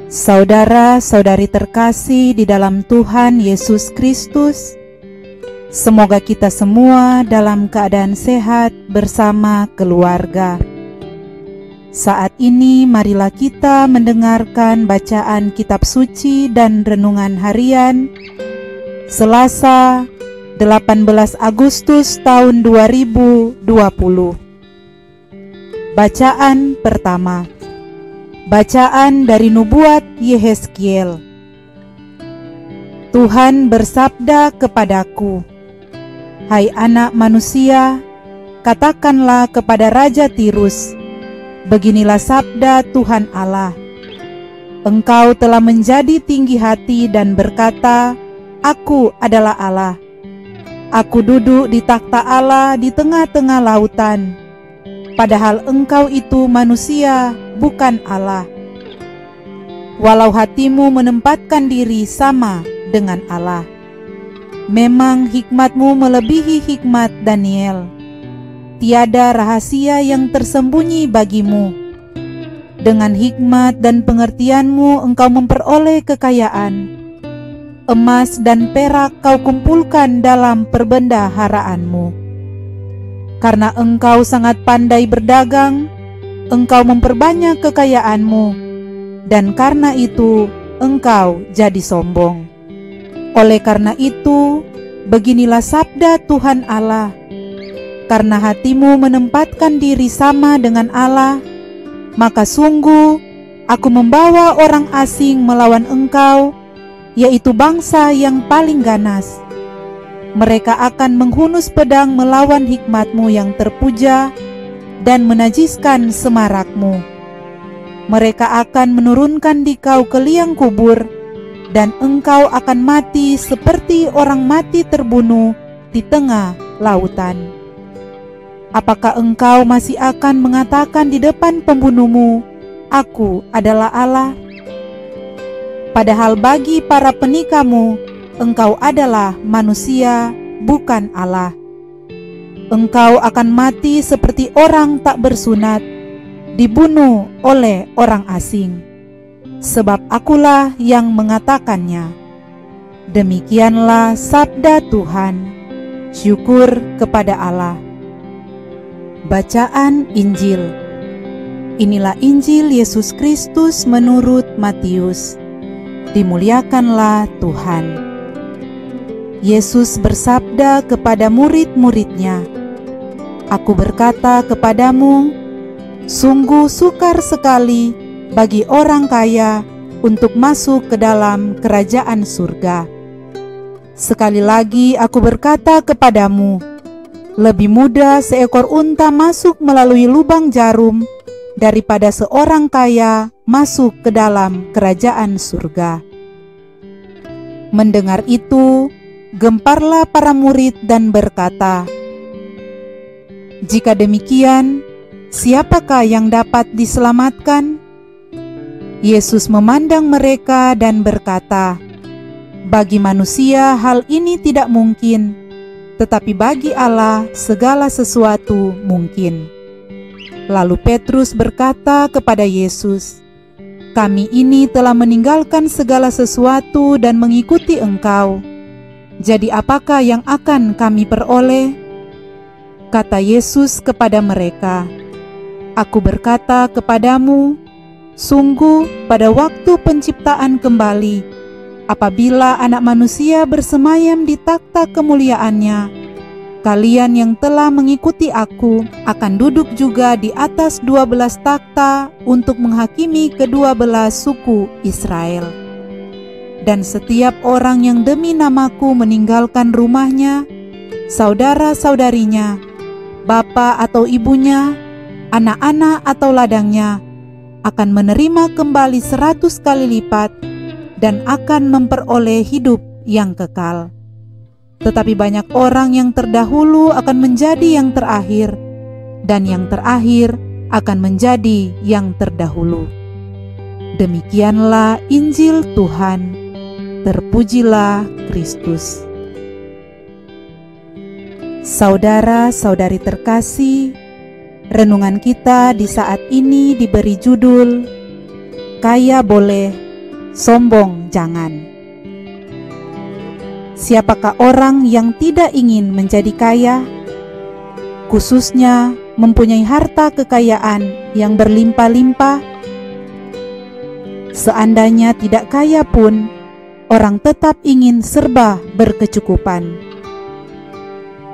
Saudara-saudari terkasih di dalam Tuhan Yesus Kristus, semoga kita semua dalam keadaan sehat bersama keluarga. Saat ini marilah kita mendengarkan bacaan kitab suci dan renungan harian Selasa 18 Agustus tahun 2020. Bacaan pertama. Bacaan dari nubuat Yehezkiel. Tuhan bersabda kepadaku, "Hai anak manusia, katakanlah kepada Raja Tirus, beginilah sabda Tuhan Allah. Engkau telah menjadi tinggi hati dan berkata, Aku adalah Allah. Aku duduk di takhta Allah di tengah-tengah lautan. Padahal engkau itu manusia, bukan Allah. Walau hatimu menempatkan diri sama dengan Allah. Memang hikmatmu melebihi hikmat Daniel. Tiada rahasia yang tersembunyi bagimu. Dengan hikmat dan pengertianmu engkau memperoleh kekayaan. Emas dan perak kau kumpulkan dalam perbendaharaanmu. Karena engkau sangat pandai berdagang, engkau memperbanyak kekayaanmu, dan karena itu engkau jadi sombong. Oleh karena itu, beginilah sabda Tuhan Allah. Karena hatimu menempatkan diri sama dengan Allah, maka sungguh aku membawa orang asing melawan engkau, yaitu bangsa yang paling ganas. Mereka akan menghunus pedang melawan hikmatmu yang terpuja dan menajiskan semarakmu. Mereka akan menurunkan dikau ke liang kubur, dan engkau akan mati seperti orang mati terbunuh di tengah lautan. Apakah engkau masih akan mengatakan di depan pembunuhmu, Aku adalah Allah? Padahal bagi para penikahmu, engkau adalah manusia, bukan Allah. Engkau akan mati seperti orang tak bersunat, dibunuh oleh orang asing. Sebab akulah yang mengatakannya. Demikianlah sabda Tuhan. Syukur kepada Allah. Bacaan Injil. Inilah Injil Yesus Kristus menurut Matius. Dimuliakanlah Tuhan. Yesus bersabda kepada murid-muridnya, Aku berkata kepadamu, sungguh sukar sekali bagi orang kaya untuk masuk ke dalam kerajaan surga. Sekali lagi aku berkata kepadamu, lebih mudah seekor unta masuk melalui lubang jarum daripada seorang kaya masuk ke dalam kerajaan surga. Mendengar itu, gemparlah para murid dan berkata, Jika demikian, siapakah yang dapat diselamatkan? Yesus memandang mereka dan berkata, Bagi manusia hal ini tidak mungkin, tetapi bagi Allah segala sesuatu mungkin. Lalu Petrus berkata kepada Yesus, Kami ini telah meninggalkan segala sesuatu dan mengikuti Engkau. Jadi apakah yang akan kami peroleh? Kata Yesus kepada mereka, Aku berkata kepadamu, sungguh pada waktu penciptaan kembali, apabila anak manusia bersemayam di takhta kemuliaannya, kalian yang telah mengikuti aku akan duduk juga di atas 12 takhta untuk menghakimi ke-12 suku Israel. Dan setiap orang yang demi namaku meninggalkan rumahnya, saudara-saudarinya, bapa atau ibunya, anak-anak atau ladangnya, akan menerima kembali 100 kali lipat dan akan memperoleh hidup yang kekal. Tetapi banyak orang yang terdahulu akan menjadi yang terakhir, dan yang terakhir akan menjadi yang terdahulu. Demikianlah Injil Tuhan. Terpujilah Kristus. Saudara-saudari terkasih, renungan kita di saat ini diberi judul Kaya boleh, sombong jangan. Siapakah orang yang tidak ingin menjadi kaya, khususnya mempunyai harta kekayaan yang berlimpah-limpah? Seandainya tidak kaya pun, orang tetap ingin serba berkecukupan,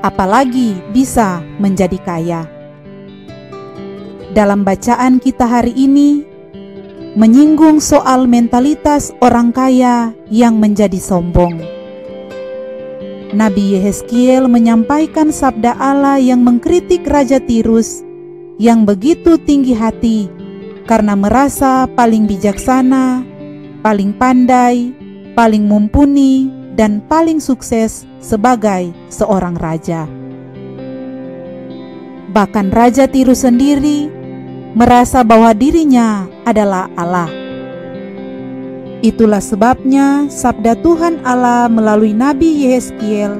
apalagi bisa menjadi kaya. Dalam bacaan kita hari ini menyinggung soal mentalitas orang kaya yang menjadi sombong. Nabi Yehezkiel menyampaikan sabda Allah yang mengkritik Raja Tirus yang begitu tinggi hati karena merasa paling bijaksana, paling pandai, paling mumpuni, dan paling sukses sebagai seorang raja. Bahkan Raja Tirus sendiri merasa bahwa dirinya adalah Allah. Itulah sebabnya sabda Tuhan Allah melalui Nabi Yehezkiel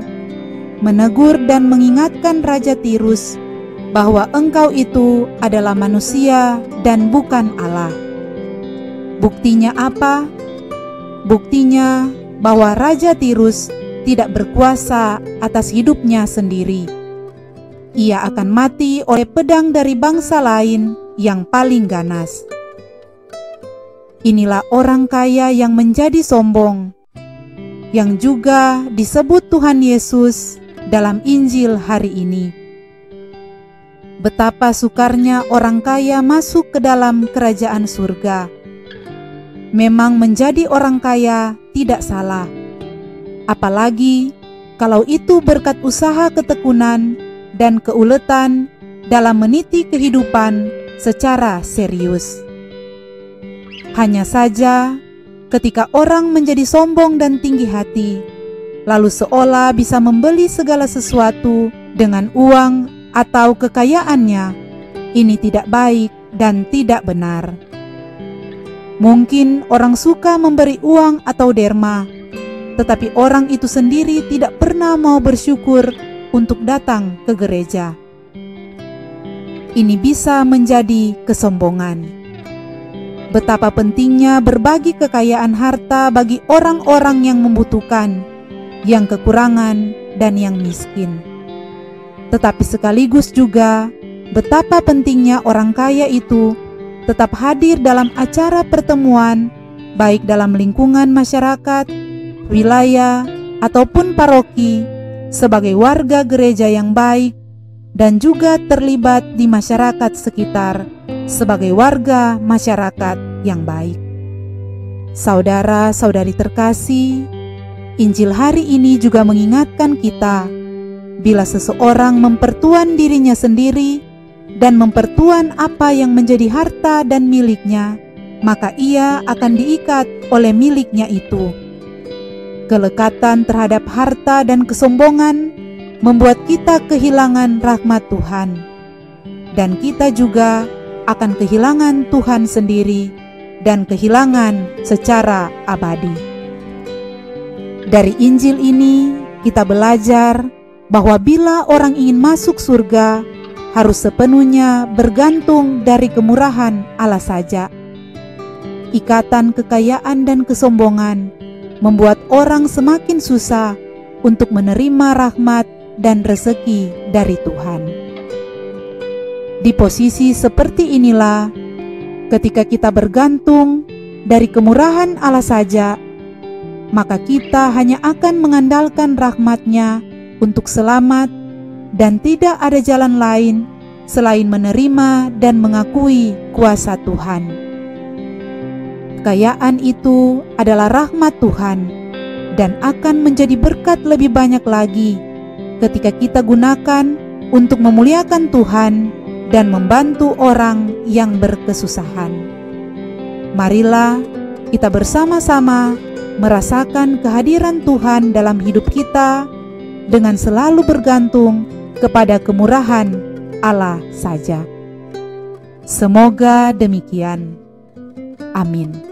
menegur dan mengingatkan Raja Tirus bahwa engkau itu adalah manusia dan bukan Allah. Buktinya apa? Buktinya bahwa Raja Tirus tidak berkuasa atas hidupnya sendiri. Ia akan mati oleh pedang dari bangsa lain yang paling ganas. Inilah orang kaya yang menjadi sombong, yang juga disebut Tuhan Yesus dalam Injil hari ini. Betapa sukarnya orang kaya masuk ke dalam kerajaan surga. Memang menjadi orang kaya tidak salah, apalagi kalau itu berkat usaha ketekunan dan keuletan dalam meniti kehidupan secara serius. Hanya saja, ketika orang menjadi sombong dan tinggi hati, lalu seolah bisa membeli segala sesuatu dengan uang atau kekayaannya, ini tidak baik dan tidak benar. Mungkin orang suka memberi uang atau derma, tetapi orang itu sendiri tidak pernah mau bersyukur untuk datang ke gereja. Ini bisa menjadi kesombongan. Betapa pentingnya berbagi kekayaan harta bagi orang-orang yang membutuhkan, yang kekurangan, dan yang miskin. Tetapi sekaligus juga betapa pentingnya orang kaya itu tetap hadir dalam acara pertemuan, baik dalam lingkungan masyarakat, wilayah, ataupun paroki, sebagai warga gereja yang baik, dan juga terlibat di masyarakat sekitar sebagai warga masyarakat yang baik. Saudara-saudari terkasih, Injil hari ini juga mengingatkan kita, bila seseorang mempertuan dirinya sendiri dan mempertuan apa yang menjadi harta dan miliknya, maka ia akan diikat oleh miliknya itu. Kelekatan terhadap harta dan kesombongan membuat kita kehilangan rahmat Tuhan, dan kita juga akan kehilangan Tuhan sendiri dan kehilangan secara abadi. Dari Injil ini kita belajar bahwa bila orang ingin masuk surga, harus sepenuhnya bergantung dari kemurahan Allah saja. Ikatan kekayaan dan kesombongan membuat orang semakin susah untuk menerima rahmat dan rezeki dari Tuhan. Di posisi seperti inilah, ketika kita bergantung dari kemurahan Allah saja, maka kita hanya akan mengandalkan rahmat-Nya untuk selamat, dan tidak ada jalan lain selain menerima dan mengakui kuasa Tuhan. Kekayaan itu adalah rahmat Tuhan dan akan menjadi berkat lebih banyak lagi ketika kita gunakan untuk memuliakan Tuhan dan membantu orang yang berkesusahan. Marilah kita bersama-sama merasakan kehadiran Tuhan dalam hidup kita dengan selalu bergantung kepada kemurahan Allah saja. Semoga demikian. Amin.